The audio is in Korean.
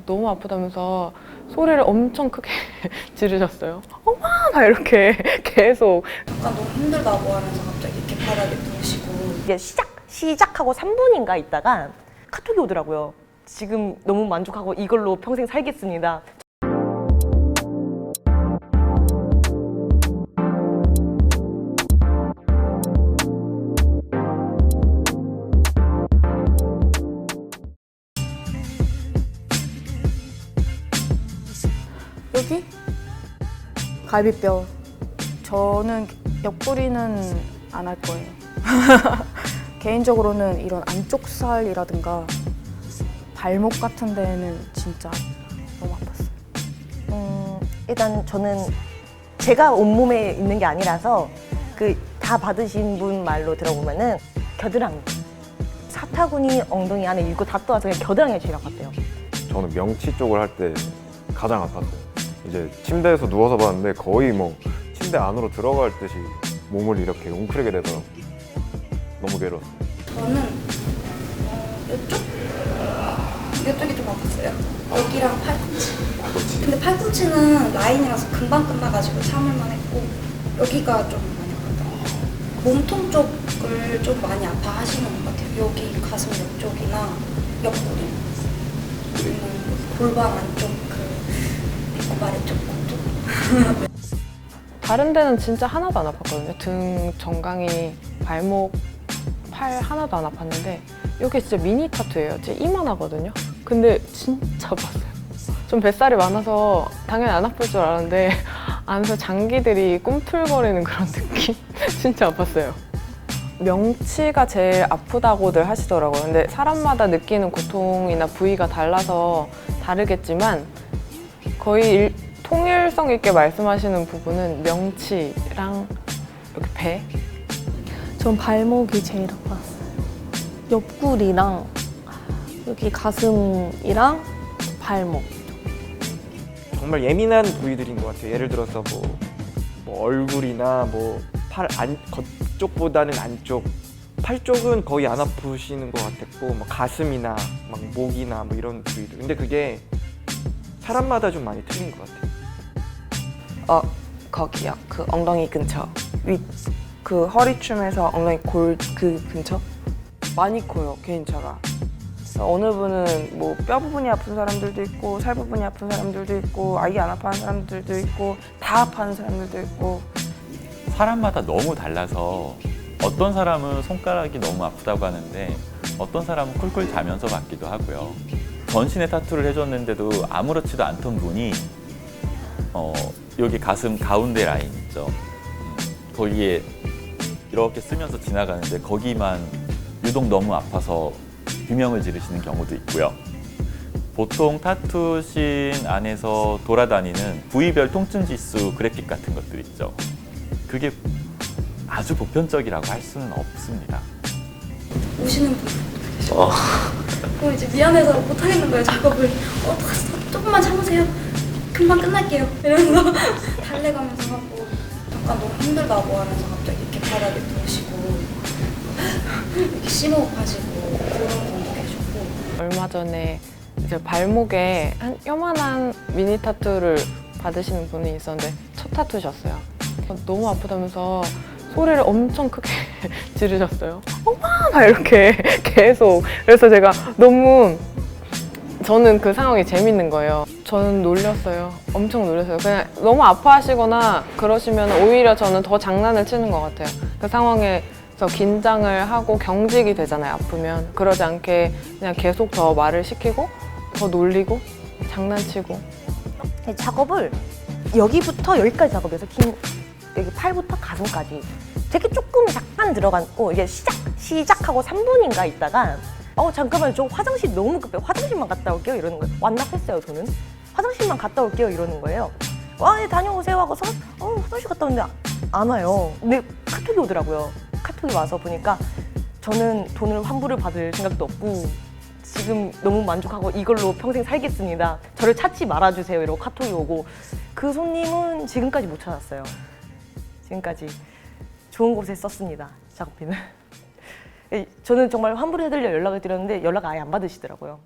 너무 아프다면서 소리를 엄청 크게 지르셨어요. 엄마! 막 이렇게 계속. 약간 너무 힘들다고 하면서 갑자기 이렇게 바닥에 누우시고. 이게 시작하고 3분인가 있다가 카톡이 오더라고요. 지금 너무 만족하고 이걸로 평생 살겠습니다. 여기? 갈비뼈. 저는 옆구리는 안 할 거예요. 개인적으로는 이런 안쪽 살이라든가 발목 같은 데는 진짜 너무 아팠어요. 일단 저는 제가 온몸에 있는 게 아니라서 다 받으신 분 말로 들어보면은 겨드랑이. 사타구니 엉덩이 안에 일고 다 떠와서 그냥 겨드랑이가 제일 아팠대요. 저는 명치 쪽을 할 때 가장 아팠어요. 이제 침대에서 누워서 봤는데 거의 뭐 침대 안으로 들어갈 듯이 몸을 이렇게 웅크리게 되더라고요. 너무 괴로웠어요. 저는 이쪽이 좀 아팠어요. 여기랑 팔꿈치. 근데 팔꿈치는 라인이라서 금방 끝나가지고 참을만 했고 여기가 좀 많이 아팠어요. 몸통 쪽을 좀 많이 아파하시는 것 같아요. 여기 가슴 옆쪽이나 옆구리 그리고 골반 안쪽 배꼽 아래쪽 것도. 다른 데는 진짜 하나도 안 아팠거든요. 등, 정강이, 발목, 팔 하나도 안 아팠는데 여기 진짜 미니 타투예요. 진짜 이만하거든요. 근데 진짜 아팠어요. 좀 뱃살이 많아서 당연히 안 아플 줄 알았는데 안에서 장기들이 꿈틀거리는 그런 느낌? 진짜 아팠어요. 명치가 제일 아프다고들 하시더라고요. 근데 사람마다 느끼는 고통이나 부위가 달라서 다르겠지만 거의 통일성 있게 말씀하시는 부분은 명치랑 여기 배? 전 발목이 제일 아팠어요. 옆구리랑 여기 가슴이랑 발목. 정말 예민한 부위들인 것 같아요. 예를 들어서 뭐 얼굴이나 뭐 팔 겉쪽보다는 안쪽, 팔 쪽은 거의 안 아프시는 것 같았고, 뭐 가슴이나 막 목이나 뭐 이런 부위들. 근데 그게 사람마다 좀 많이 틀린 것 같아요. 거기요. 그 엉덩이 근처. 그 허리춤에서 엉덩이 골 그 근처? 많이 커요, 개인차가. 어느 분은 뭐 뼈 부분이 아픈 사람들도 있고 살 부분이 아픈 사람들도 있고 아예 안 아파하는 사람들도 있고 다 아파하는 사람들도 있고. 사람마다 너무 달라서 어떤 사람은 손가락이 너무 아프다고 하는데 어떤 사람은 쿨쿨 자면서 받기도 하고요. 전신에 타투를 해줬는데도 아무렇지도 않던 분이 여기 가슴 가운데 라인 있죠. 거기에 이렇게 쓰면서 지나가는데 거기만 유독 너무 아파서 비명을 지르시는 경우도 있고요. 보통 타투신 안에서 돌아다니는 부위별 통증 지수 그래픽 같은 것들 있죠. 그게 아주 보편적이라고 할 수는 없습니다. 우시는 분들도 계시고. 그럼 이제 미안해서 못하겠는 거예요, 작업을. 어떡하겠어, 조금만 참으세요. 금방 끝날게요. 이러면서 달래가면서 하고. 약간 너무 힘들다고 하면서 갑자기 이렇게 바닥에 누우시고 이렇게 심호흡하시고 그런 분도 계셨고. 얼마 전에 이제 발목에 한 요만한 미니 타투를 받으시는 분이 있었는데 첫 타투셨어요. 너무 아프다면서 소리를 엄청 크게 지르셨어요. 엄마! 막 이렇게 계속. 그래서 제가 저는 그 상황이 재밌는 거예요. 저는 놀렸어요. 엄청 놀렸어요. 그냥 너무 아파하시거나 그러시면 오히려 저는 더 장난을 치는 것 같아요. 그 상황에서 긴장을 하고 경직이 되잖아요, 아프면. 그러지 않게 그냥 계속 더 말을 시키고 더 놀리고 장난치고. 작업을 여기부터 여기까지 작업해서 여기 팔부터 가슴까지 되게 잠깐 들어갔고 이게 시작하고 3분인가 있다가 잠깐만요, 저 화장실 너무 급해요. 화장실만 갔다 올게요 이러는 거예요. 완납했어요. 저는 화장실만 갔다 올게요 이러는 거예요. 네, 다녀오세요 하고서 화장실 갔다 오는데 안 와요. 근데 카톡이 오더라고요. 카톡이 와서 보니까 저는 돈을 환불을 받을 생각도 없고 지금 너무 만족하고 이걸로 평생 살겠습니다. 저를 찾지 말아주세요 이러고 카톡이 오고, 그 손님은 지금까지 못 찾았어요. 지금까지 좋은 곳에 썼습니다, 작업비는. 저는 정말 환불해드리려 연락을 드렸는데 연락 아예 안 받으시더라고요.